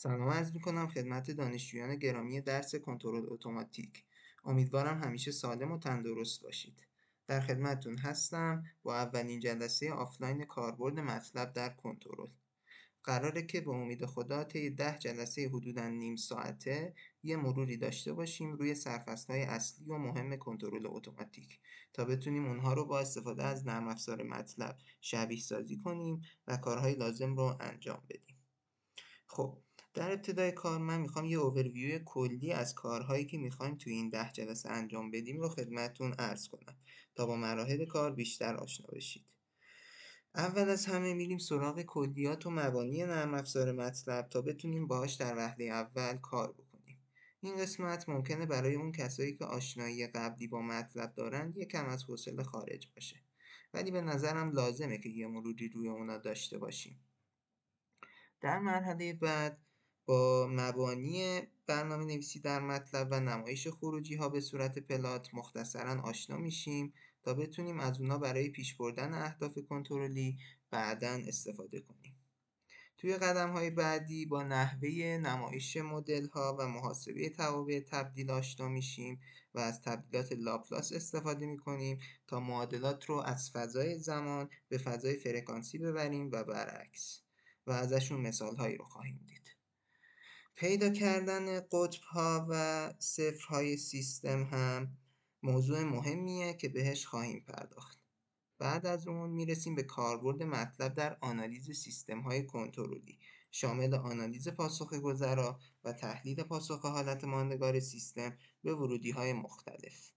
سلام عرض می‌کنم خدمت دانشجویان گرامی درس کنترل اتوماتیک. امیدوارم همیشه سالم و تندرست باشید. در خدمتتون هستم با اولین جلسه آفلاین کاربرد مطلب در کنترل. قراره که به امید خدا طی 10 جلسه حدوداً نیم ساعته یه مروری داشته باشیم روی سرفصل‌های اصلی و مهم کنترل اتوماتیک تا بتونیم اونها رو با استفاده از نرم افزار مطلب شبیه سازی کنیم و کارهای لازم رو انجام بدیم. خب در ابتدای کار من میخوام یه اوورویو کلی از کارهایی که میخوایم توی این 10 جلسه انجام بدیم رو خدمتتون عرض کنم تا با مراحل کار بیشتر آشنا بشید. اول از همه میریم سراغ کلیات و مبانی نرم افزار مطلب تا بتونیم باهاش در وهله اول کار بکنیم. این قسمت ممکنه برای اون کسایی که آشنایی قبلی با مطلب دارن یکم از حوصله خارج باشه، ولی به نظرم لازمه که یه مروری روی اونا داشته باشیم. در مرحله بعد با مبانی برنامه‌نویسی در مطلب و نمایش خروجی‌ها به صورت پلات مختصراً آشنا میشیم تا بتونیم از اونا برای پیش بردن اهداف کنترلی بعداً استفاده کنیم. توی قدم‌های بعدی با نحوه نمایش مدل‌ها و محاسبه توابع تبدیل آشنا میشیم و از تبدیلات لاپلاس استفاده می‌کنیم تا معادلات رو از فضای زمان به فضای فرکانسی ببریم و برعکس، و ازشون مثال‌هایی رو خواهیم دید. پیدا کردن قطب‌ها و صفرهای سیستم هم موضوع مهمیه که بهش خواهیم پرداخت. بعد از اون میرسیم به کاربرد مطلب در آنالیز سیستم‌های کنترلی، شامل آنالیز پاسخ گذرا و تحلیل پاسخ حالت ماندگار سیستم به ورودی‌های مختلف.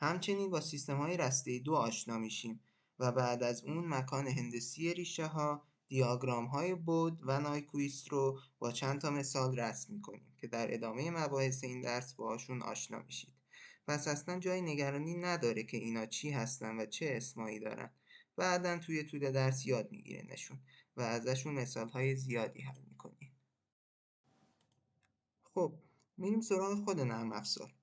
همچنین با سیستم‌های رسته 2 آشنا میشیم و بعد از اون مکان هندسی ریشه‌ها، دیاگرام‌های بود و نایکویست رو با چند تا مثال رسم می‌کنیم که در ادامه مباحث این درس باهاشون آشنا میشید. پس اصلا جای نگرانی نداره که اینا چی هستن و چه اسمایی دارن. بعداً توی طول درس یاد میگیرینشون و ازشون مثال‌های زیادی حل می‌کنیم. خب میریم سراغ خود نرم افزار.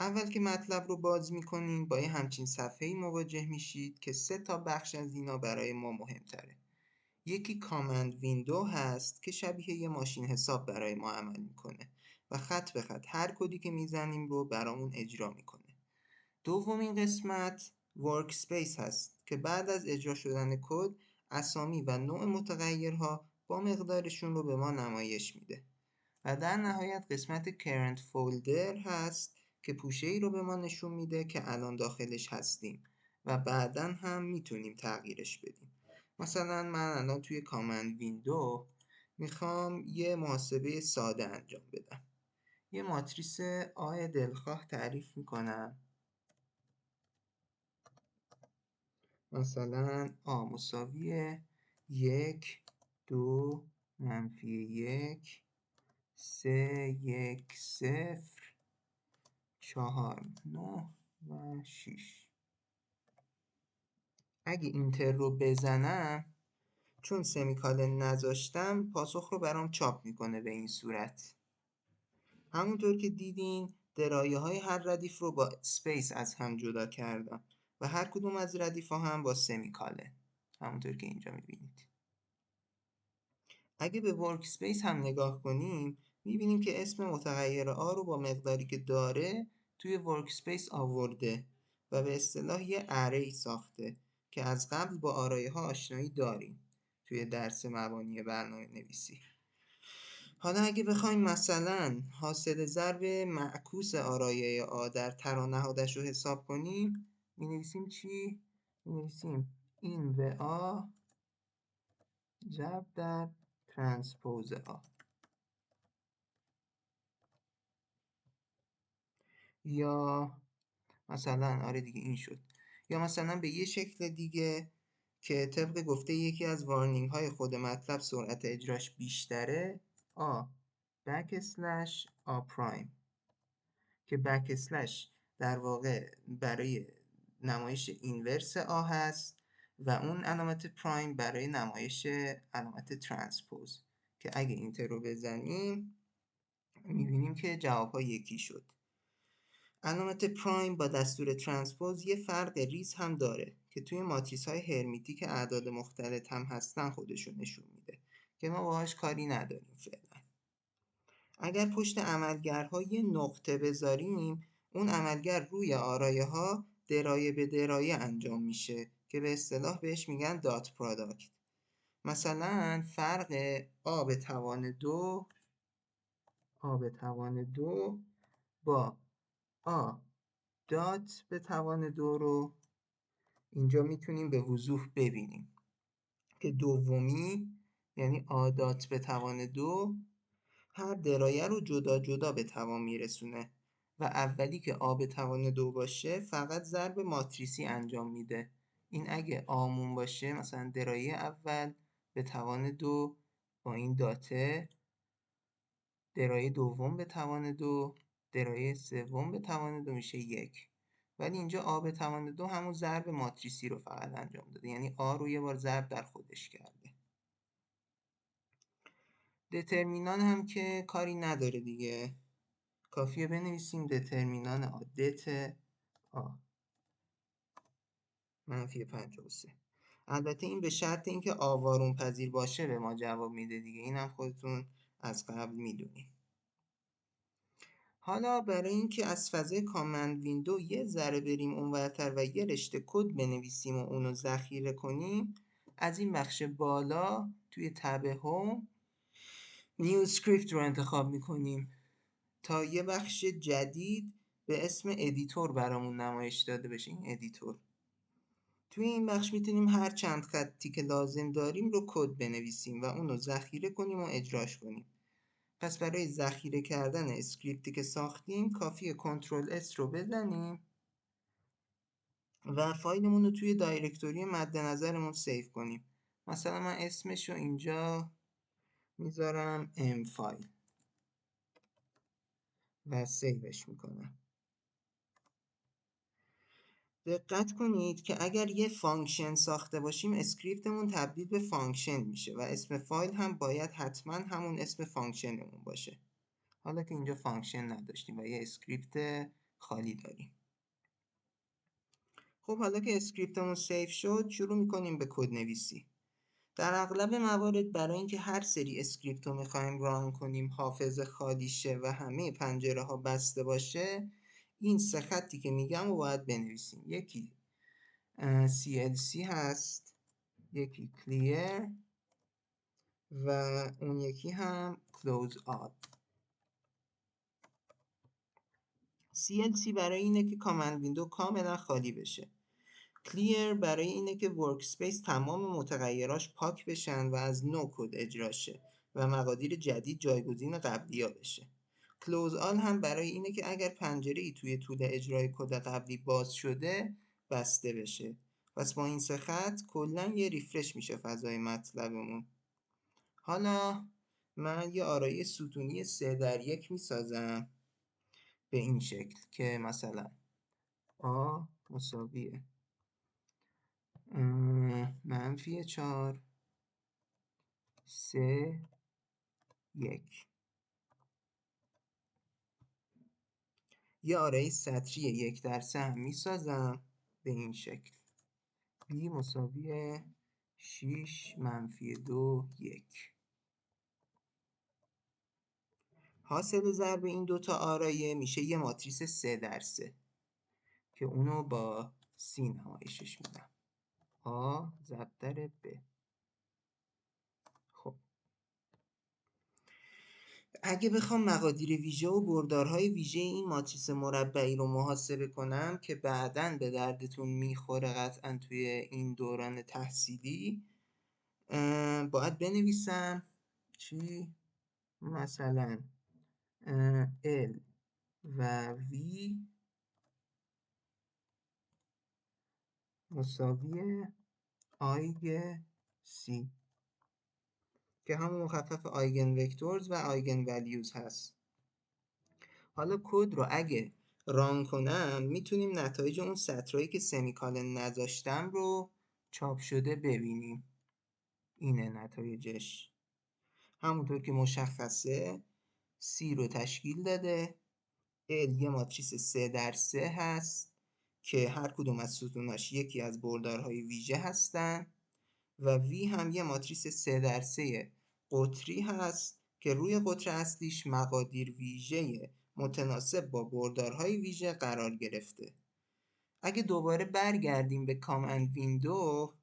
اول که مطلب رو باز میکنیم با یه همچین صفحه‌ای مواجه میشید که 3 تا بخش از اینا برای ما مهمتره. یکی کامند ویندو هست که شبیه یه ماشین حساب برای ما عمل میکنه و خط به خط هر کدی که میزنیم رو برامون اجرا میکنه. دومین قسمت ورک اسپیس هست که بعد از اجرا شدن کد اسامی و نوع متغیرها با مقدارشون رو به ما نمایش میده. و در نهایت قسمت current folder هست که پوشه‌ای رو به ما نشون میده که الان داخلش هستیم و بعداً هم میتونیم تغییرش بدیم. مثلا من الان توی کامند ویندو میخوام یه محاسبه ساده انجام بدم. یه ماتریس آ دلخواه تعریف میکنم. مثلا آ مساوی 1 2 منفی 1 3 1 0 4 9 و 6. اگه اینتر رو بزنم، چون سمیکالن نذاشتم پاسخ رو برام چاپ میکنه به این صورت. همونطور که دیدین درایه های هر ردیف رو با سپیس از هم جدا کردم و هر کدوم از ردیف ها هم با سمیکالن، همونطور که اینجا میبینید. اگه به ورک اسپیس هم نگاه کنیم میبینیم که اسم متغیر آ رو با مقداری که داره توی ورک اسپیس آورده و به اصطلاح یه اری ساخته که از قبل با آرایه ها آشنایی داریم توی درس مبانی برنامه نویسی. حالا اگه بخوایم مثلا حاصل ضرب معکوس آرایه آ در تر و نهادش رو حساب کنیم مینویسیم چی؟ مینویسیم این و آ ضرب در ترانسپوز آ. یا مثلا آره دیگه این شد. یا مثلا به یه شکل دیگه که طبق گفته یکی از وارنینگ های خود مطلب سرعت اجراش بیشتره، آ بک اسلش آ پرایم، که بک اسلش در واقع برای نمایش اینورس آ هست و اون علامت پرایم برای نمایش علامت ترانسپوز که اگه اینتر رو بزنیم میبینیم که جواب ها یکی شد. علامت پرایم با دستور ترانسپوز یه فرق ریز هم داره که توی ماتریس های هرمیتیک اعداد مختلط هم هستن خودشون نشون میده که ما باهاش کاری نداریم فعلا. اگر پشت عملگرها یه نقطه بذاریم، اون عملگر روی آرایه ها درایه به درایه انجام میشه که به اصطلاح بهش میگن دات پراداکت. مثلا فرق آ به توان دو با آ دات به توان 2 رو اینجا میتونیم به وضوح ببینیم که دومی یعنی آ دات به توان 2 هر درایه رو جدا جدا به توان میرسونه و اولی که آ به توان 2 باشه فقط ضرب ماتریسی انجام میده. این اگه آمون باشه، مثلا درایه اول به توان 2 با این داته، درایه دوم به توان 2، درایه سوم به توان 2 میشه 1. ولی اینجا آ به توان 2 همون ضرب ماتریسی رو فقط انجام داده، یعنی آ رو یه بار ضرب در خودش کرده. دترمینان هم که کاری نداره دیگه، کافیه بنویسیم دترمینان آ دت آ منفی 53. البته این به شرط اینکه آوارون پذیر باشه به ما جواب میده دیگه، اینم خودتون از قبل میدونید. حالا برای اینکه از فضای کامند ویندو یه ذره بریم اونورتر و یه رشته کد بنویسیم و اونو ذخیره کنیم، از این بخش بالا توی تب هوم نیو اسکریپت رو انتخاب میکنیم تا یه بخش جدید به اسم ادیتور برامون نمایش داده بشه. این ادیتور، توی این بخش میتونیم هر چند خطی که لازم داریم رو کد بنویسیم و اونو ذخیره کنیم و اجراش کنیم. پس برای ذخیره کردن اسکریپتی که ساختیم کافیه کنترل اس رو بزنیم و فایلمون رو توی دایرکتوری مد نظرمون سیو کنیم. مثلا من اسمش رو اینجا میذارم ام فایل و سیوش میکنم. دقت کنید که اگر یه فانکشن ساخته باشیم اسکریپتمون تبدیل به فانکشن میشه و اسم فایل هم باید حتما همون اسم فانکشنمون باشه. حالا که اینجا فانکشن نداشتیم و یه اسکریپت خالی داریم. خب حالا که اسکریپتمون سیو شد، شروع میکنیم به کد نویسی. در اغلب موارد برای اینکه هر سری اسکریپت رو میخوایم ران کنیم حافظه خالی شه و همه پنجره ها بسته باشه، این سه خطی که میگم رو باید بنویسیم. یکی CLC هست، یکی clear و اون یکی هم close all. CLC برای اینه که کامند ویندو کاملا خالی بشه. clear برای اینه که ورکسپیس تمام متغیراش پاک بشن و از نو کد اجرا شه و مقادیر جدید جایگزین قبلی‌ها بشه. close all هم برای اینه که اگر پنجره‌ای توی طول اجرای کد قبلی باز شده بسته بشه. پس با این سه خط کلا یه ریفرش میشه فضای مطلبمون. حالا من یه آرایه ستونی 3x1 میسازم به این شکل که مثلا آ مساویه -4 3 1. یه آرایه سطری 1 در 3 هم میسازم به این شکل b مساوی 6 -2 1. حاصل ضرب این دوتا آرایه میشه یه ماتریس 3x3 که اونو با c نمایشش میدم. آ ضرب در ب. خب اگه بخوام مقادیر ویژه و بردارهای ویژه این ماتریس مربعی رو محاسبه کنم که بعداً به دردتون میخوره قطعاً توی این دوران تحصیلی، باید بنویسم چی؟ مثلا L و V مساوی آیگ C که همون مخفف آیگن وکتورز و آیگن ولیوز هست. حالا کد رو اگه ران کنم میتونیم نتایج اون سطرهایی که سمیکالن نذاشتم رو چاپ شده ببینیم. اینه نتایجش. همونطور که مشخصه C رو تشکیل داده. L یه ماتریس 3x3 هست که هر کدوم از ستوناش یکی از بردارهای ویژه هستن و V هم یه ماتریس 3x3 قطری هست که روی قطر اصلیش مقادیر ویژه متناسب با بردارهای ویژه قرار گرفته. اگه دوباره برگردیم به کامند ویندو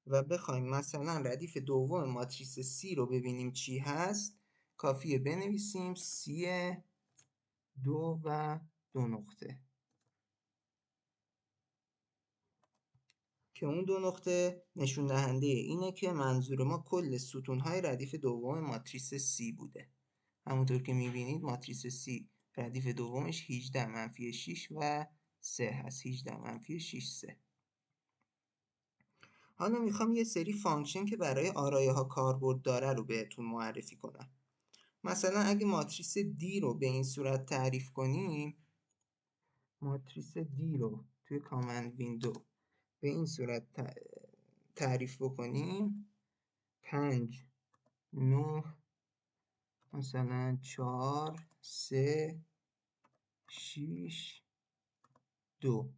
و بخوایم مثلا ردیف دوم ماتریس C رو ببینیم چی هست، کافیه بنویسیم C 2 و 2 نقطه که اون 2 نقطه نشون دهنده اینه که منظور ما کل ستون‌های ردیف دوم ماتریس C بوده. همونطور که می‌بینید ماتریس C ردیف دومش 18 منفی 6 و 3 هست. 18 منفی 6 3. حالا میخوام یه سری فانکشن که برای آرایه ها کاربرد داره رو بهتون معرفی کنم. مثلا اگه ماتریس D رو به این صورت تعریف کنیم، ماتریس D رو توی کامند ویندو به این صورت تعریف بکنیم، 5 9 مثلا 4 3 6 2.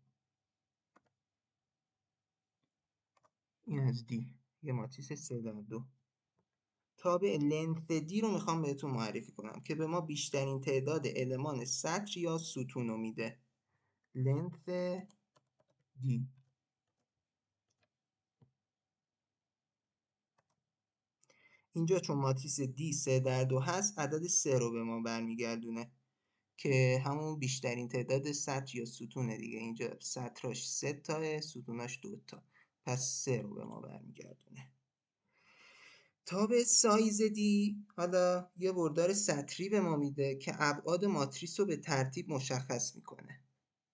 این از D، یه ماتریس 3 در 2. تابع لنث دی رو میخوام بهتون معرفی کنم که به ما بیشترین تعداد المان سطر یا ستون رو میده. لنث دی. اینجا چون ماتریس دی 3 در 2 هست، عدد 3 رو به ما برمیگردونه که همون بیشترین تعداد سطر یا ستونه دیگه. اینجا سطراش 3 تاه، ستوناش 2 تا، پس 3 رو به ما برمیگردونه. تابع سایز دی حالا یه بردار سطری به ما میده که ابعاد ماتریس رو به ترتیب مشخص میکنه.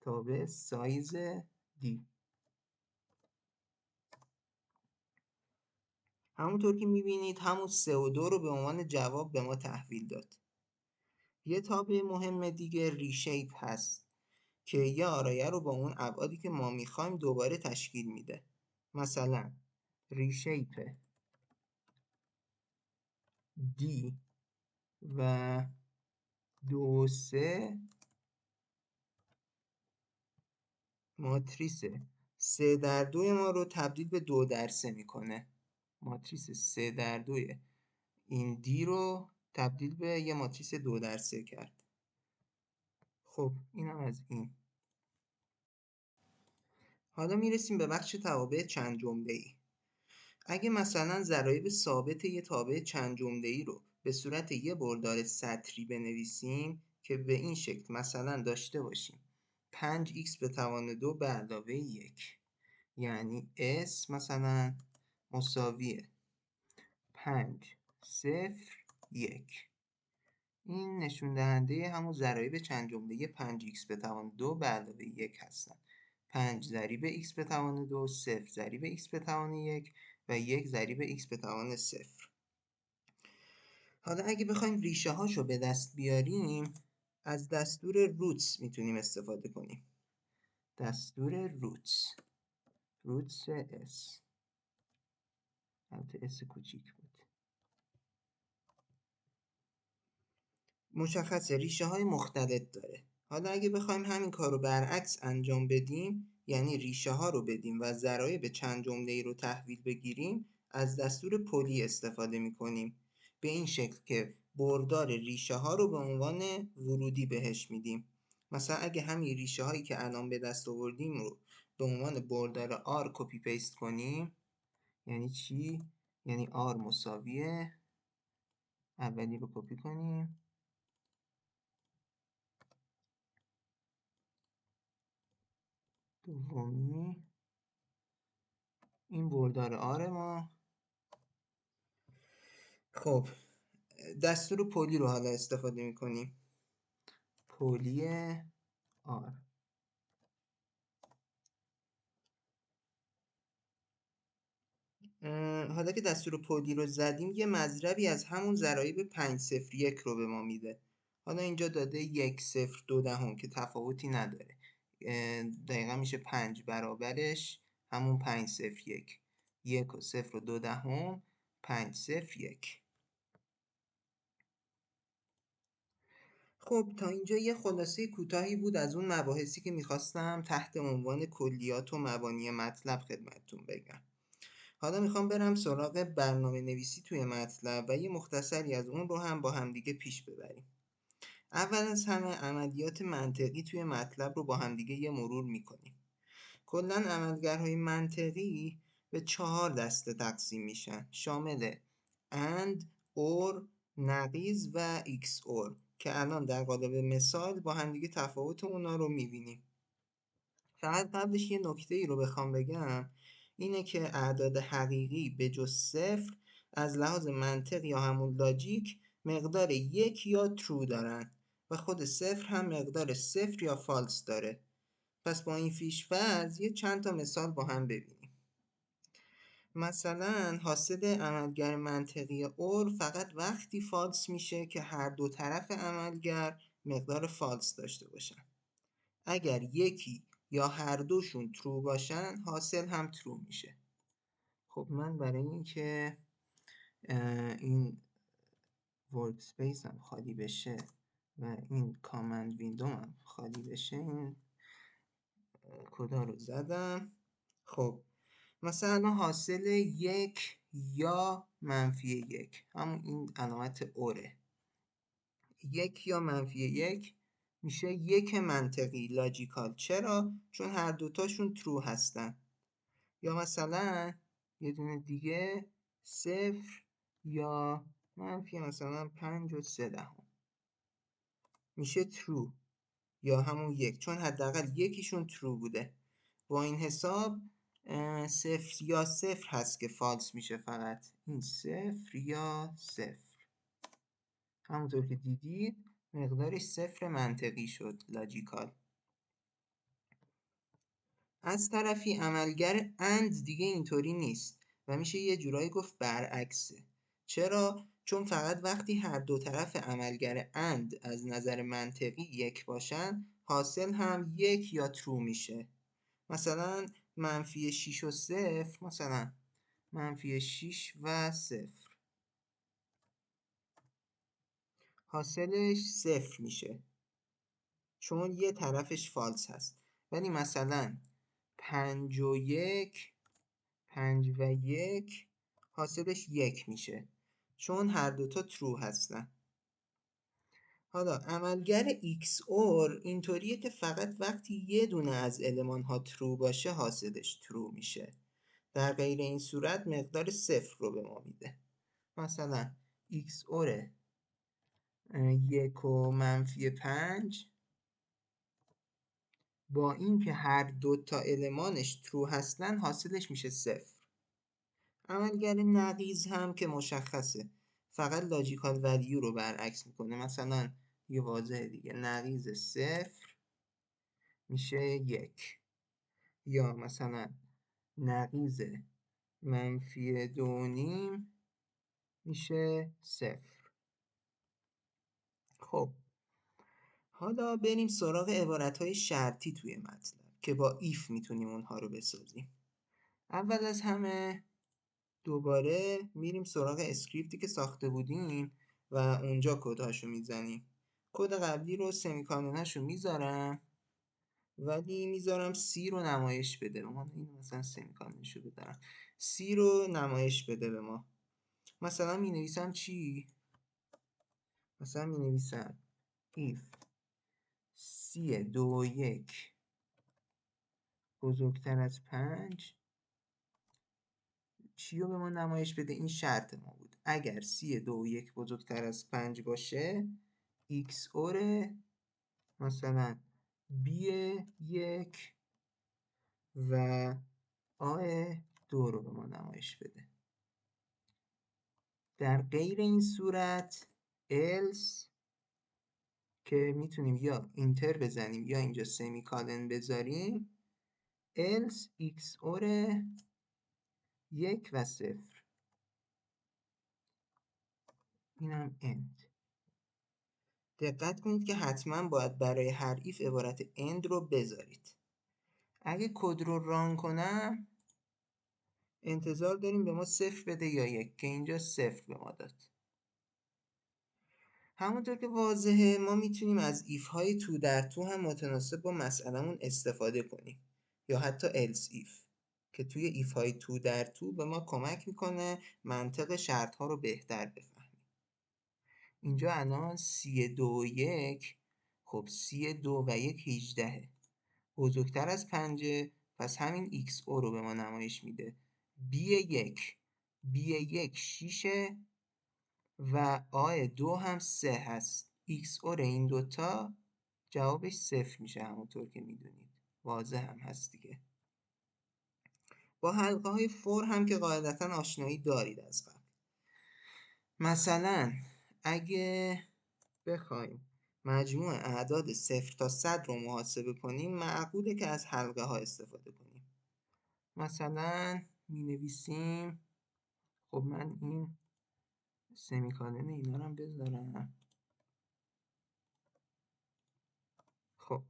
تابع سایز دی. همونطور که میبینید همون 3 و 2 رو به عنوان جواب به ما تحویل داد. یه تابع مهم دیگه ریشیپ هست که یه آرایه رو با اون ابعادی که ما میخوایم دوباره تشکیل میده. مثلا ریشیپ دی و 2 3 ماتریس 3 در 2 ما رو تبدیل به 2 در 3 میکنه. ماتریس 3 در 2 این دی رو تبدیل به یه ماتریس 2 در 3 کرد. خب اینم از این. حالا میرسیم به بخش توابع چند جمله‌ای. اگه مثلا ضرایب ثابت یه تابع چند جمله‌ای رو به صورت یه بردار سطری بنویسیم که به این شکل مثلا داشته باشیم 5x به توان 2 به علاوه 1، یعنی s مثلا مساویه 5 0 1. این نشون دهنده همون ضرایب چند جمله 5x به توان 2 به علاوه 1 هستن. 5 ضریب x به توان 2، 0 ضریب x به توان 1 و 1 ضریب x به توان 0. حالا اگه بخوایم ریشه هاشو به دست بیاریم، از دستور روتس میتونیم استفاده کنیم. دستور روتس s، البته s کوچیک بود. مشخصه ریشه های مختلط داره. حالا اگه بخوایم همین کار رو برعکس انجام بدیم، یعنی ریشه ها رو بدیم و ضرایب چند جمله‌ای رو تحویل بگیریم، از دستور پلی استفاده می‌کنیم. به این شکل که بردار ریشه ها رو به عنوان ورودی بهش میدیم. مثلا اگه همین ریشه هایی که الان به دست آوردیم رو به عنوان بردار r کپی پیست کنیم، یعنی چی؟ یعنی r مساویه اولی رو کپی کنیم، دومی، این بردار آر ما. خب دستور پلی رو حالا استفاده میکنیم. پلی آر. حالا که دستور پلی رو زدیم، یه مضربی از همون ضرایب 5 0 1 رو به ما میده. حالا اینجا داده 1 0 2 دهم که تفاوتی نداره. دقیقا میشه 5 برابرش همون 5 0 1. 1 و 0 و 2 دهم 5 0 1. خب تا اینجا یه خلاصه کوتاهی بود از اون مباحثی که میخواستم تحت عنوان کلیات و مبانی مطلب خدمتتون بگم. حالا میخوام برم سراغ برنامه نویسی توی مطلب و یه مختصری از اون رو هم با همدیگه پیش ببریم. اول از همه عملیات منطقی توی مطلب رو با همدیگه یه مرور میکنیم. کلاً عملگرهای منطقی به 4 دسته تقسیم میشن، شامل and، or، نقیض و XOR که الان در قالب مثال با همدیگه تفاوت اونا رو میبینیم. فقط قبلش یه نکته ای رو بخوام بگم، اینه که اعداد حقیقی به جز صفر از لحاظ منطق یا همون لاجیک مقدار 1 یا ترو دارن و خود صفر هم مقدار 0 یا فالس داره. پس با این پیش‌فرض یه چند تا مثال با هم ببینیم. مثلا حاصل عملگر منطقی اور فقط وقتی فالس میشه که هر دو طرف عملگر مقدار فالس داشته باشن. اگر یکی یا هر دوشون ترو باشن حاصل هم ترو میشه. خب من برای اینکه این ورک اسپیس هم خالی بشه و این کامند ویندو هم خالی بشه این کدا رو زدم. خب مثلا حاصل 1 یا منفی 1 همون این علامت اوره. 1 یا منفی 1 میشه 1 منطقی لاجیکال. چرا؟ چون هر دوتاشون ترو هستن. یا مثلا یه دونه دیگه 0 یا منفی مثلا 5.3 میشه ترو یا همون 1 چون حداقل یکیشون ترو بوده. با این حساب 0 یا 0 هست که فالس میشه. فقط این 0 یا 0 همونطور که دیدید مقدارش 0 منطقی شد لاجیکال. از طرفی عملگر اند دیگه اینطوری نیست و میشه یه جورایی گفت برعکسه. چرا؟ چون فقط وقتی هر دو طرف عملگر اند از نظر منطقی 1 باشن حاصل هم 1 یا ترو میشه. مثلا منفی 6 و 0 مثلا منفی 6 و 0 حاصلش 0 میشه چون یه طرفش فالس هست. ولی مثلا 5 و 1 5 و 1 حاصلش 1 میشه چون هر دوتا ترو هستن. حالا عملگر XOR اینطوریه که فقط وقتی یه دونه از المان ها ترو باشه حاصلش ترو میشه. در غیر این صورت مقدار 0 رو به ما میده. مثلا XOR 1 و منفی 5 با اینکه هر دو تا المانش ترو هستن حاصلش میشه 0. عملگر نقیض هم که مشخصه فقط لاجیکال ولیو رو برعکس میکنه. مثلا یه واضحه دیگه نقیض 0 میشه 1 یا مثلا نقیض منفی 2.5 میشه 0. خب حالا بریم سراغ عبارتهای شرطی توی مطلب که با ایف میتونیم اونها رو بسازیم. اول از همه دوباره میریم سراغ اسکریپتی که ساخته بودیم و اونجا کدهاشو میزنیم. کد قبلی رو سمیکالوناشو میذارم ولی میذارم سی رو نمایش بده به ما. این مثلا سمیکالونشو بذارم سی رو نمایش بده به ما. مثلا می نویسم چی؟ مثلا می نویسم if سی 2 و 1 بزرگتر از 5 چی رو به ما نمایش بده؟ این شرط ما بود. اگر سی 2 و 1 بزرگتر از 5 باشه XOR مثلا B 1 و A 2 رو به ما نمایش بده. در غیر این صورت else که میتونیم یا اینتر بزنیم یا اینجا سمیکالن بذاریم else XOR 1 و 0 اینم end. دقت کنید که حتما باید برای هر ایف عبارت end رو بذارید. اگه کد رو ران کنم انتظار داریم به ما 0 بده یا 1 که اینجا 0 به ما داد. همونطور که واضحه ما میتونیم از ایف های تو در تو هم متناسب با مسئلهمون استفاده کنیم یا حتی else if. که توی ایفای تو در تو به ما کمک میکنه منطق شرط ها رو بهتر بفهمیم. اینجا الان 32 و 1، خب 32 و 1 18 بزرگتر از 5، پس همین x او رو به ما نمایش میده. b1 6 و a2 هم 3 هست. x او این دوتا جوابش 0 میشه، همونطور که میدونید واضح هم هست دیگه. با حلقه های فور هم که قاعدتا آشنایی دارید از قبل. مثلا اگه بخوایم مجموع اعداد 0 تا 100 رو محاسبه کنیم، معقوله که از حلقه ها استفاده کنیم. مثلا می نویسیم، خب من این سمیکالن اینا رو هم بذارم. خب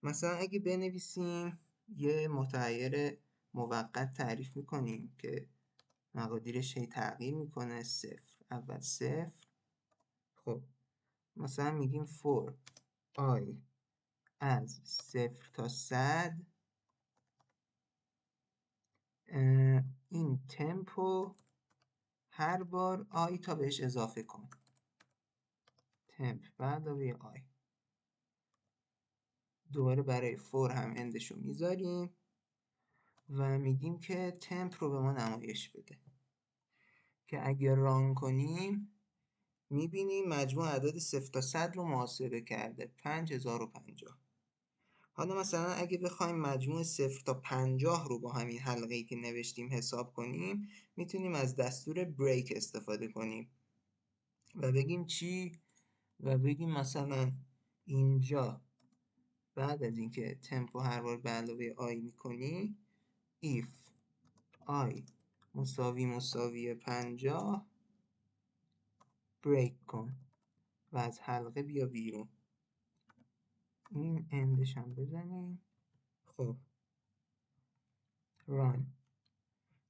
مثلا اگه بنویسیم یه متغیر موقت تعریف میکنیم که مقادیرش هی تغییر میکنه. 0 اول 0. خب مثلا میگیم for i از 0 تا 100 این تمپو هر بار i تا بهش اضافه کن. تمپ به علاوه i. دوباره برای فور هم اندشو میذاریم و میگیم که تمپ رو به ما نمایش بده، که اگر ران کنیم میبینیم مجموع اعداد 0 تا 100 رو محاسبه کرده 5050. حالا مثلا اگه بخوایم مجموع 0 تا 50 رو با همین حلقه‌ای که نوشتیم حساب کنیم، میتونیم از دستور break استفاده کنیم و بگیم چی؟ و بگیم مثلا اینجا بعد از اینکه تمپو هر بار به علاوه i میکنی if i مساوی 50 break کن و از حلقه بیا بیرون. این اندش هم بزنیم. خب run.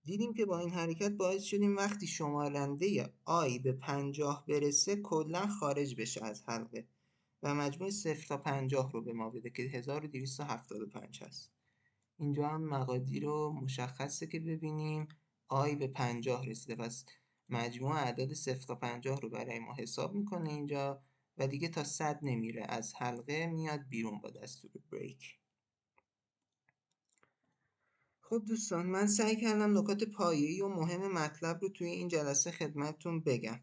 دیدیم که با این حرکت باعث شدیم وقتی شمارنده i به 50 برسه کلا خارج بشه از حلقه و مجموع 0 تا 50 رو به ما بده که 1275 هست. اینجا هم مقادیر رو مشخصه که ببینیم i به 50 رسیده، پس مجموع اعداد 0 تا 50 رو برای ما حساب میکنه اینجا و دیگه تا 100 نمیره، از حلقه میاد بیرون با دستور break. خب دوستان، من سعی کردم نکات پایه‌ای و مهم مطلب رو توی این جلسه خدمتتون بگم.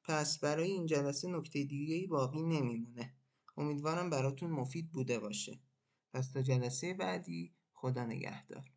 پس برای این جلسه نکته دیگه‌ای باقی نمیمونه. امیدوارم براتون مفید بوده باشه. پس تا جلسه بعدی، خدا نگهدار.